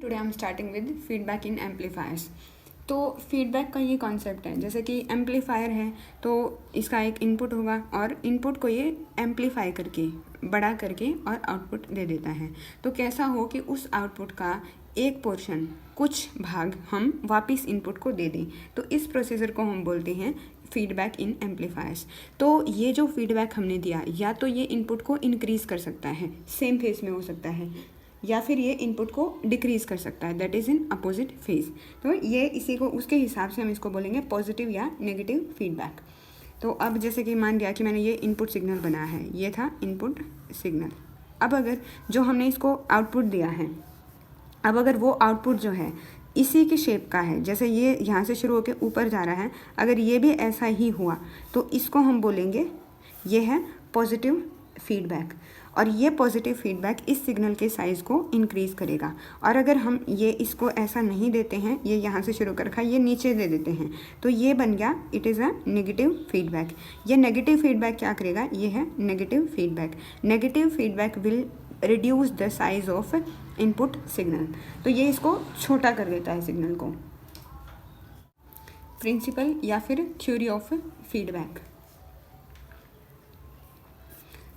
Today I am starting with feedback in amplifiers. तो feedback का ये कॉन्सेप्ट है, जैसे कि एम्पलीफायर है तो इसका एक इनपुट होगा और इनपुट को ये एम्पलीफाई करके बड़ा करके और आउटपुट दे देता है। तो कैसा हो कि उस आउटपुट का एक पोर्शन, कुछ भाग हम वापस इनपुट को दे दें, तो इस प्रोसीजर को हम बोलते हैं फीडबैक इन एम्पलीफायर्स। तो ये जो फीडबैक हमने दिया, या तो ये इनपुट को इंक्रीज़ कर सकता है, सेम फेज में हो सकता है, या फिर ये इनपुट को डिक्रीज़ कर सकता है, that is in opposite phase. तो ये इसी को उसके हिसाब से हम इसको बोलेंगे पॉजिटिव या नेगेटिव फीडबैक। तो अब जैसे कि मान लिया कि मैंने ये इनपुट सिग्नल बनाया है, ये था इनपुट सिग्नल। अब अगर जो हमने इसको आउटपुट दिया है, अब अगर वो आउटपुट जो है इसी के शेप का है, जैसे ये यहाँ से शुरू होकर ऊपर जा रहा है, अगर ये भी ऐसा ही हुआ तो इसको हम बोलेंगे ये है पॉजिटिव फीडबैक। और ये पॉजिटिव फीडबैक इस सिग्नल के साइज़ को इंक्रीज़ करेगा। और अगर हम ये इसको ऐसा नहीं देते हैं, ये यहाँ से शुरू कर रखा है, ये नीचे दे देते हैं, तो ये बन गया it is a negative feedback. ये नेगेटिव फीडबैक क्या करेगा, ये है negative feedback. Negative feedback will reduce the size of input signal. तो ये इसको छोटा कर देता है सिग्नल को। प्रिंसिपल या फिर थ्योरी ऑफ फीडबैक।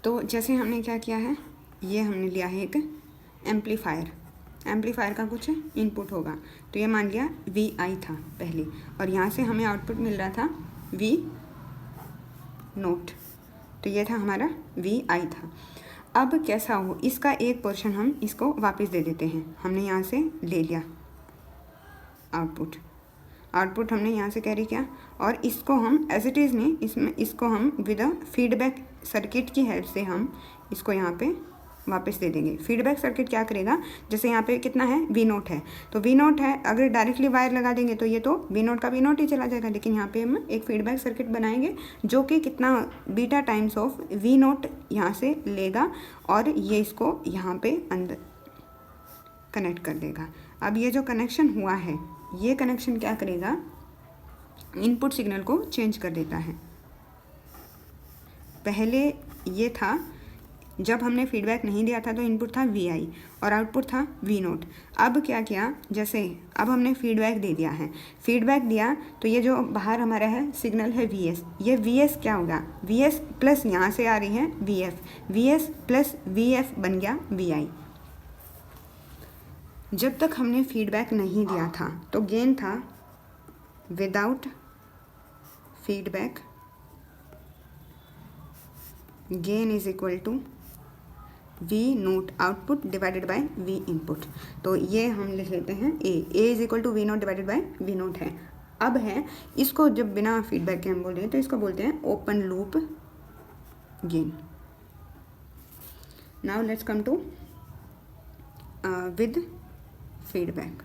तो जैसे हमने क्या किया है, ये हमने लिया है एक एम्पलीफायर। एम्पलीफायर का कुछ इनपुट होगा, तो ये मान लिया VI था पहले, और यहाँ से हमें आउटपुट मिल रहा था V0। तो ये था हमारा VI था। अब कैसा हो, इसका एक पोर्शन हम इसको वापस दे देते हैं। हमने यहाँ से ले लिया आउटपुट हमने यहाँ से कैरी किया, और इसको हम एज इट इज़ नहीं, इसमें इसको हम विद अ फीडबैक सर्किट की हेल्प से हम इसको यहाँ पे वापस दे देंगे। फीडबैक सर्किट क्या करेगा, जैसे यहाँ पे कितना है V0 है, तो V0 है, अगर डायरेक्टली वायर लगा देंगे तो ये तो V0 का V0 ही चला जाएगा। लेकिन यहाँ पे हम एक फीडबैक सर्किट बनाएंगे जो कि कितना बीटा टाइम्स ऑफ V0 यहाँ से लेगा, और ये इसको यहाँ पे अंदर कनेक्ट कर देगा। अब ये जो कनेक्शन हुआ है, ये कनेक्शन क्या करेगा, इनपुट सिग्नल को चेंज कर देता है। पहले ये था, जब हमने फीडबैक नहीं दिया था तो इनपुट था VI और आउटपुट था V0। अब क्या किया, जैसे अब हमने फीडबैक दे दिया है, फीडबैक दिया तो ये जो बाहर हमारा है सिग्नल है VS, ये VS क्या होगा, VS प्लस यहाँ से आ रही है VF, VS प्लस VF बन गया VI। जब तक हमने फीडबैक नहीं दिया था तो गेन था without feedback, gain is equal to V0 output divided by V input. तो ये हम लिख लेते हैं A is equal to V0 divided by V0 है। अब है, इसको जब बिना फीडबैक के हम बोल रहे हैं तो इसको बोलते हैं open loop gain. Now let's come to with feedback.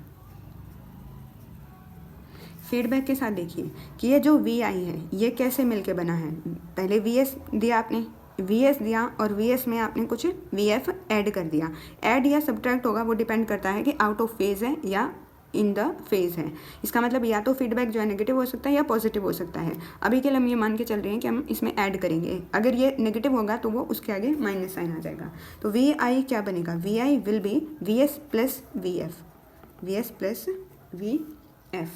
Feedback के साथ देखिए कि ये जो VI है ये कैसे मिलके बना है। पहले VS दिया आपने, VS दिया और VS में आपने कुछ VF ऐड कर दिया। ऐड या सब्ट्रैक्ट होगा, वो डिपेंड करता है कि आउट ऑफ फेज है या इन द फेज है। इसका मतलब या तो फीडबैक जो है नेगेटिव हो सकता है या पॉजिटिव हो सकता है। अभी के लिए हम ये मान के चल रहे हैं कि हम इसमें ऐड करेंगे, अगर ये नेगेटिव होगा तो वो उसके आगे माइनस साइन आ जाएगा। तो VI क्या बनेगा, VI will be VS plus VF, VS plus VF।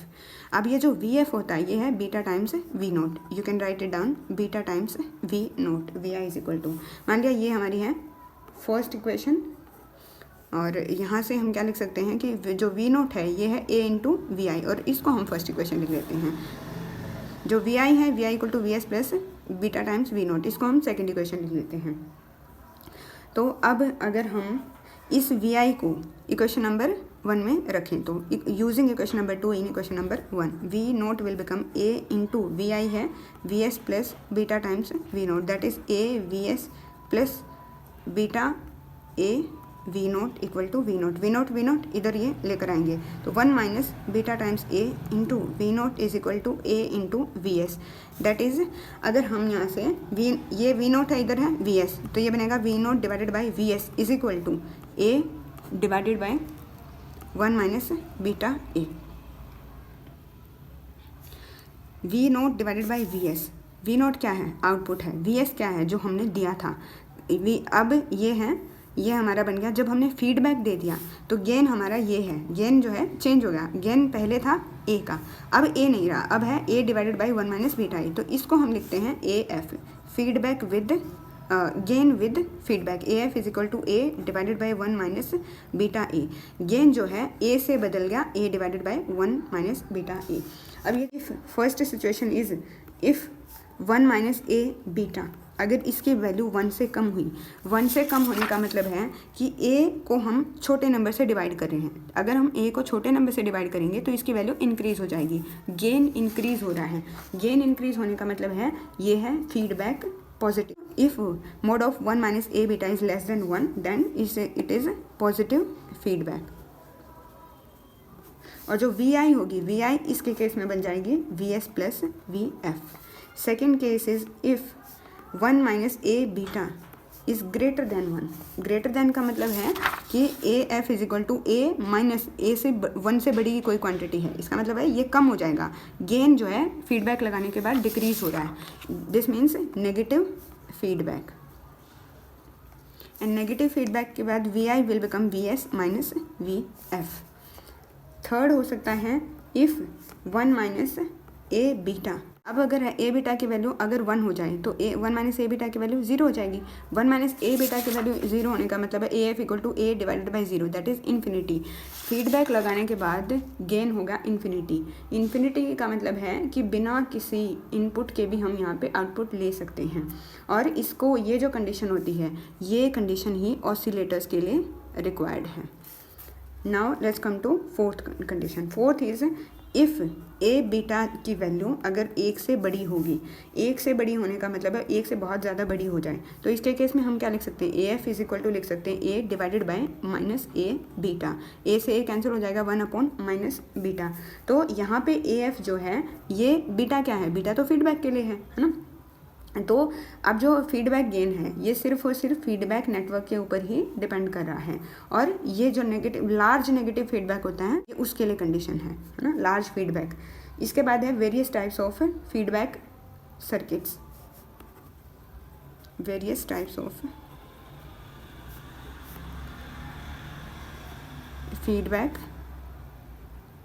अब ये जो VF होता है ये है beta times V0। You can write it down, beta times V0, VI is equal to, मान लिया ये हमारी है फर्स्ट इक्वेशन। और यहाँ से हम क्या लिख सकते हैं कि जो V0 है ये है A इंटू VI, और इसको हम फर्स्ट इक्वेशन लिख लेते हैं। जो VI है VI equal to VS plus beta times V0, इसको हम सेकेंड इक्वेशन लिख लेते हैं। तो अब अगर हम इस VI को इक्वेशन नंबर 1 में रखें तो using equation number 2 in equation number 1, V0 will become A into VI है VS plus beta times V0, that is A VS plus beta A V0 equal to V0 इधर ये लेकर आएंगे, तो 1 minus beta times A into V0 is equal to A into VS। That is, अगर हम यहाँ से ये V0 है, इधर है VS, तो ये बनेगा V0 divided by VS is equal to A divided by 1 minus beta A। V0 divided by VS, V0 क्या है, आउटपुट है, VS क्या है, जो हमने दिया था। अब ये है ये हमारा बन गया। जब हमने फीडबैक दे दिया तो गेन हमारा ये है, गेन जो है चेंज हो गया। गेन पहले था ए का, अब ए नहीं रहा, अब है A divided by 1 minus beta A. तो इसको हम लिखते हैं A F, feedback with gain with feedback. A F is equal to A divided by 1 minus beta A. Gain जो है ए से बदल गया A divided by 1 minus beta A. अब ये first situation is if 1 minus A beta, अगर इसकी value 1 से कम हुई, 1 से कम होने का मतलब है कि a को हम छोटे नंबर से डिवाइड कर रहे हैं। अगर हम a को छोटे नंबर से डिवाइड करेंगे तो इसकी वैल्यू इंक्रीज़ हो जाएगी। गेन इंक्रीज़ हो रहा है, गेन इंक्रीज़ होने का मतलब है ये है feedback positive. If mod of 1 minus A beta is less than 1 then it is positive feedback. और जो वी आई होगी, वी आई इसके केस में बन जाएगी V S plus V F. Second case is if 1 minus A beta is greater than 1। Greater than का मतलब है कि A F is equal to A minus A से 1 से बड़ी कोई क्वांटिटी है, इसका मतलब है ये कम हो जाएगा। गेन जो है फीडबैक लगाने के बाद डिक्रीज हो रहा है, this means negative feedback. And negative feedback के बाद V I will become V S minus V F. Third हो सकता है इफ़ 1 माइनस ए बीटा, अब अगर है ए बीटा की वैल्यू अगर 1 हो जाए तो ए 1 माइनस ए बीटा की वैल्यू 0 हो जाएगी। 1 माइनस ए बीटा की वैल्यू 0 होने का मतलब है A F equal to A divided by 0, that is infinity. Feedback लगाने के बाद गेन होगा इन्फिनिटी। इन्फिनिटी का मतलब है कि बिना किसी इनपुट के भी हम यहाँ पे आउटपुट ले सकते हैं। और इसको ये जो कंडीशन होती है, ये कंडीशन ही ऑसिलेटर्स के लिए रिक्वायर्ड है। Now let's come to fourth condition. Fourth is if A beta की वैल्यू अगर 1 से बड़ी होगी, 1 से बड़ी होने का मतलब है 1 से बहुत ज़्यादा बड़ी हो जाए, तो इसके केस में हम क्या लिख सकते हैं, A F is equal to लिख सकते हैं A divided by minus A beta. A से ए कैंसिल हो जाएगा, 1 अपॉन माइनस बीटा। तो यहाँ पे ए एफ जो है ये बीटा क्या है, बीटा तो फीडबैक के लिए है ना। तो अब जो फीडबैक गेन है ये सिर्फ और सिर्फ फीडबैक नेटवर्क के ऊपर ही डिपेंड कर रहा है। और ये जो लार्ज नेगेटिव फीडबैक होता है ये उसके लिए कंडीशन है ना, लार्ज फीडबैक। इसके बाद है various types of feedback circuits. Various types of feedback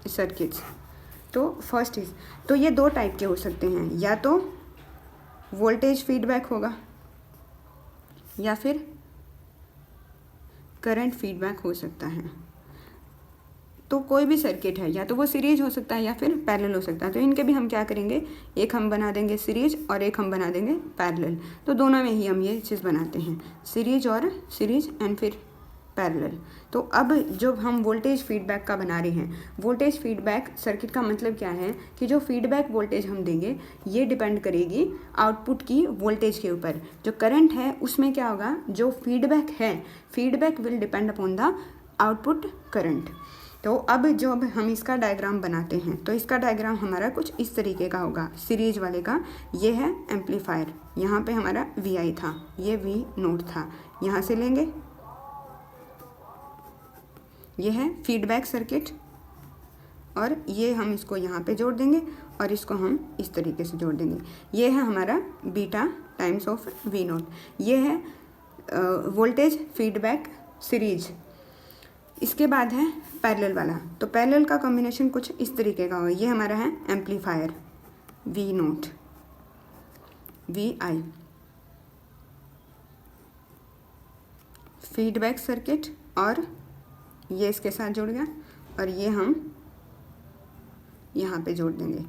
circuits. तो फर्स्ट इज, तो ये 2 टाइप के हो सकते हैं, या तो वोल्टेज फीडबैक होगा या फिर करंट फीडबैक हो सकता है। तो कोई भी सर्किट है या तो वो सीरीज हो सकता है या फिर पैरेलल हो सकता है। तो इनके भी हम क्या करेंगे, एक हम बना देंगे सीरीज और एक हम बना देंगे पैरेलल। तो दोनों में ही हम ये चीज़ बनाते हैं, सीरीज और सीरीज एंड फिर पैरेलल। तो अब जब हम वोल्टेज फीडबैक का बना रहे हैं, वोल्टेज फीडबैक सर्किट का मतलब क्या है कि जो फीडबैक वोल्टेज हम देंगे ये डिपेंड करेगी आउटपुट की वोल्टेज के ऊपर। जो करंट है उसमें क्या होगा, जो फीडबैक है, feedback will depend upon the output current. तो अब जब हम इसका डायग्राम बनाते हैं तो इसका डायग्राम हमारा कुछ इस तरीके का होगा, सीरीज वाले का। ये है एम्पलीफायर, यहाँ पे हमारा वी आई था, ये वी नोट था, यहाँ से लेंगे। ये है फीडबैक सर्किट और ये हम इसको यहाँ पे जोड़ देंगे और इसको हम इस तरीके से जोड़ देंगे। ये है हमारा beta times of V naught. ये है वोल्टेज फीडबैक सीरीज। इसके बाद है पैरेलल वाला। तो पैरेलल का कॉम्बिनेशन कुछ इस तरीके का होगा। ये हमारा है amplifier V naught, V I, feedback circuit और ये इसके साथ जुड़ गया और ये हम यहाँ पे जोड़ देंगे।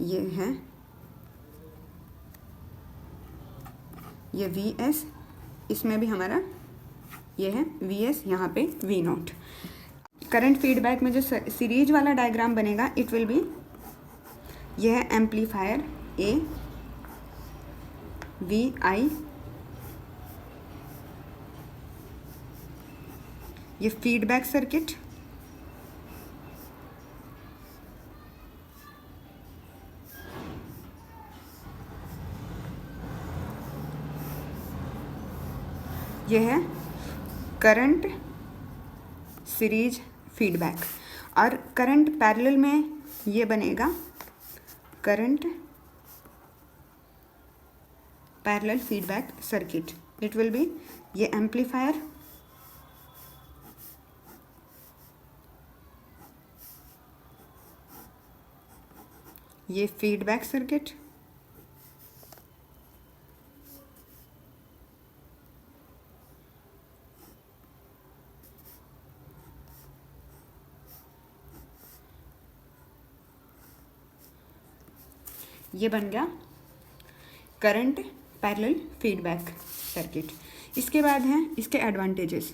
ये है ये वी एस, इसमें भी हमारा ये है वी एस, यहाँ पे वी नोट। करंट फीडबैक में जो सीरीज वाला डायग्राम बनेगा इट विल बी, ये है एम्पलीफायर ए, वी आई, ये फीडबैक सर्किट, ये है करंट सीरीज फीडबैक। और करंट पैरेलल में ये बनेगा current parallel feedback circuit. It will be ये एम्पलीफायर ये फीडबैक सर्किट, ये बन गया करंट पैरेलल फीडबैक सर्किट। इसके बाद हैं इसके एडवांटेजेस।